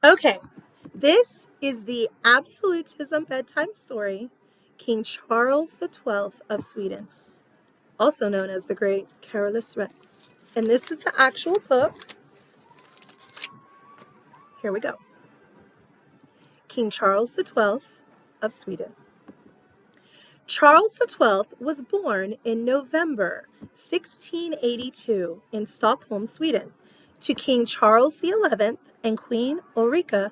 Okay, this is the absolutism bedtime story, King Charles XII of Sweden, also known as the Great Carolus Rex. And this is the actual book. Here we go. King Charles XII of Sweden. Charles XII was born in November 1682 in Stockholm, Sweden, to King Charles XI and Queen Ulrika.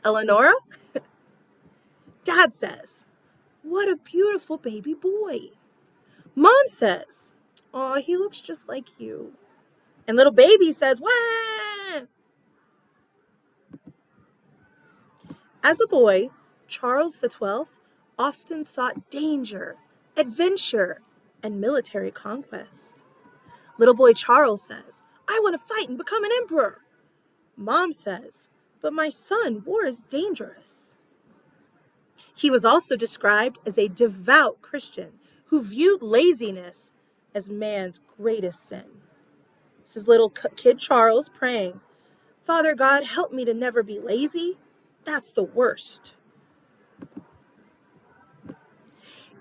Eleonora? Dad says, "What a beautiful baby boy." Mom says, "Aw, he looks just like you." And little baby says, "Wah!" As a boy, Charles XII often sought danger, adventure, and military conquest. Little boy Charles says, "I want to fight and become an emperor." Mom says, "But my son, war is dangerous." He was also described as a devout Christian who viewed laziness as man's greatest sin. This is little kid Charles praying, "Father God, help me to never be lazy. That's the worst."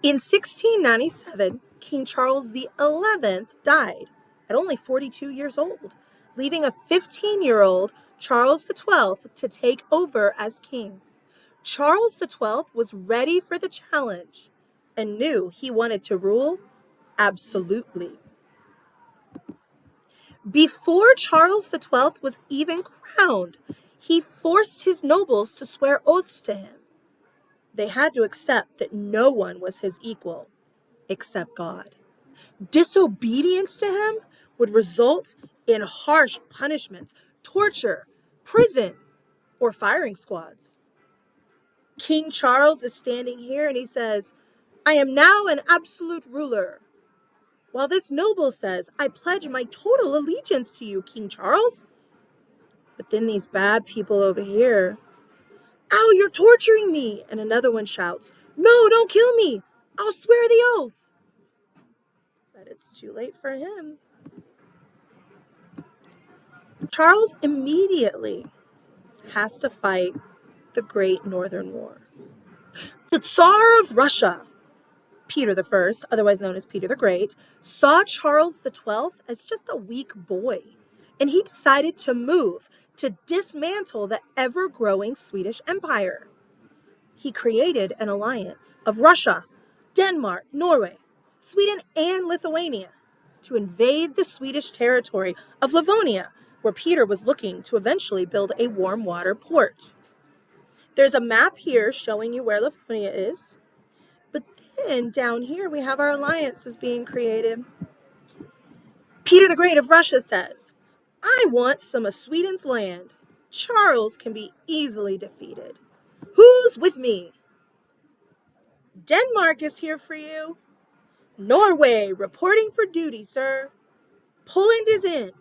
In 1697, King Charles XI died at only 42 years old, leaving a 15-year-old Charles XII to take over as king. Charles XII was ready for the challenge and knew he wanted to rule absolutely. Before Charles XII was even crowned, he forced his nobles to swear oaths to him. They had to accept that no one was his equal except God. Disobedience to him would result in harsh punishments, torture, prison, or firing squads. King Charles is standing here and he says, "I am now an absolute ruler." While this noble says, "I pledge my total allegiance to you, King Charles." But then these bad people over here, "Ow, you're torturing me." And another one shouts, "No, don't kill me. I'll swear the oath." But it's too late for him. Charles immediately has to fight the Great Northern War. The Tsar of Russia, Peter I, otherwise known as Peter the Great, saw Charles XII as just a weak boy, and he decided to move to dismantle the ever-growing Swedish Empire. He created an alliance of Russia, Denmark, Norway, Sweden, and Lithuania to invade the Swedish territory of Livonia, where Peter was looking to eventually build a warm water port. There's a map here showing you where Livonia is, but then down here we have our alliances being created. Peter the Great of Russia says, "I want some of Sweden's land." Charles can be easily defeated. Who's with me? Denmark is here for you. Norway, reporting for duty, sir. Poland is in.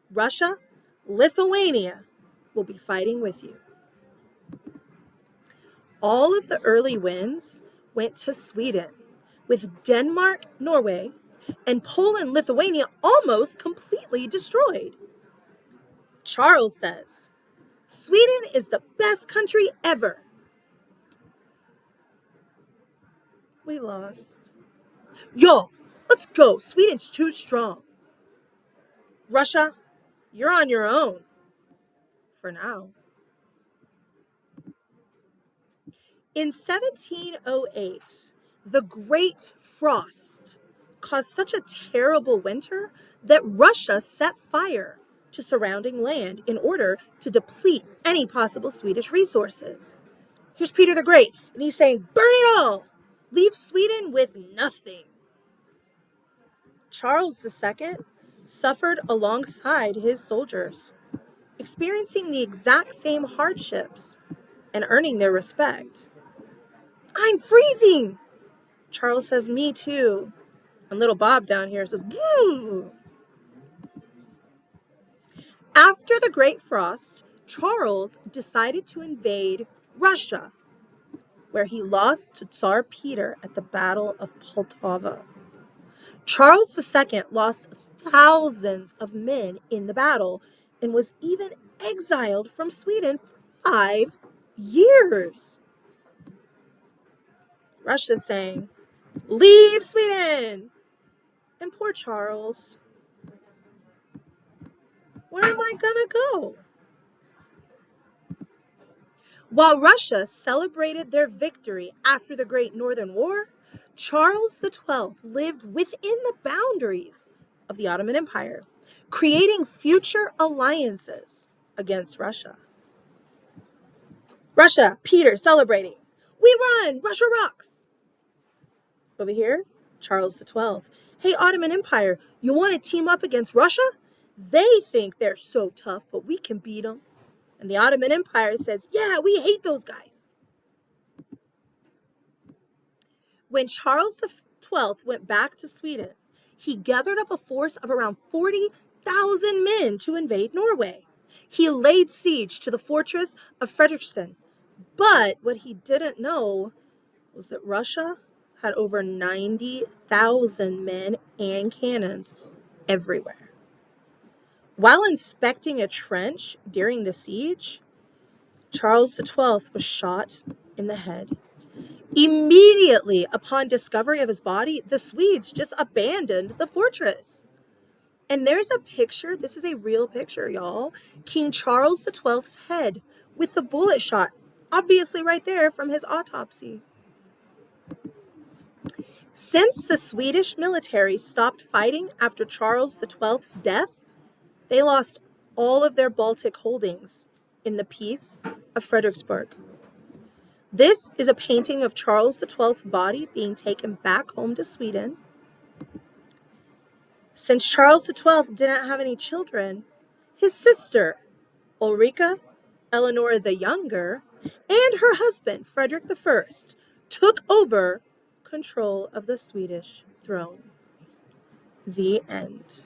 Russia, Lithuania will be fighting with you. All of the early wins went to Sweden, with Denmark, Norway, and Poland, Lithuania almost completely destroyed. Charles says, "Sweden is the best country ever." We lost. "Yo, let's go. Sweden's too strong." "Russia, you're on your own for now." In 1708, the Great Frost caused such a terrible winter that Russia set fire to surrounding land in order to deplete any possible Swedish resources. Here's Peter the Great, and he's saying, "Burn it all! Leave Sweden with nothing." Charles II suffered alongside his soldiers, experiencing the exact same hardships and earning their respect. "I'm freezing!" Charles says, "Me too." And little Bob down here says, "Boo." After the Great Frost, Charles decided to invade Russia, where he lost to Tsar Peter at the Battle of Poltava. Charles II lost thousands of men in the battle and was even exiled from Sweden for 5 years. Russia's saying, leave Sweden! And poor Charles, where am I gonna go? While Russia celebrated their victory after the Great Northern War, Charles XII lived within the boundaries of the Ottoman Empire, creating future alliances against Russia. Russia, Peter celebrating. We won! Russia rocks! Over here, Charles XII. Hey, Ottoman Empire, you want to team up against Russia? They think they're so tough, but we can beat them. And the Ottoman Empire says, yeah, we hate those guys. When Charles XII went back to Sweden, he gathered up a force of around 40,000 men to invade Norway. He laid siege to the fortress of Fredrikstad. But what he didn't know was that Russia had over 90,000 men and cannons everywhere. While inspecting a trench during the siege, Charles XII was shot in the head. Immediately upon discovery of his body, the Swedes just abandoned the fortress. And there's a picture, this is a real picture, y'all. King Charles XII's head with the bullet shot, obviously right there from his autopsy. Since the Swedish military stopped fighting after Charles XII's death, they lost all of their Baltic holdings in the Peace of Fredericksburg. This is a painting of Charles XII's body being taken back home to Sweden. Since Charles XII didn't have any children, his sister, Ulrika Eleanor the Younger, and her husband, Frederick I, took over control of the Swedish throne. The end.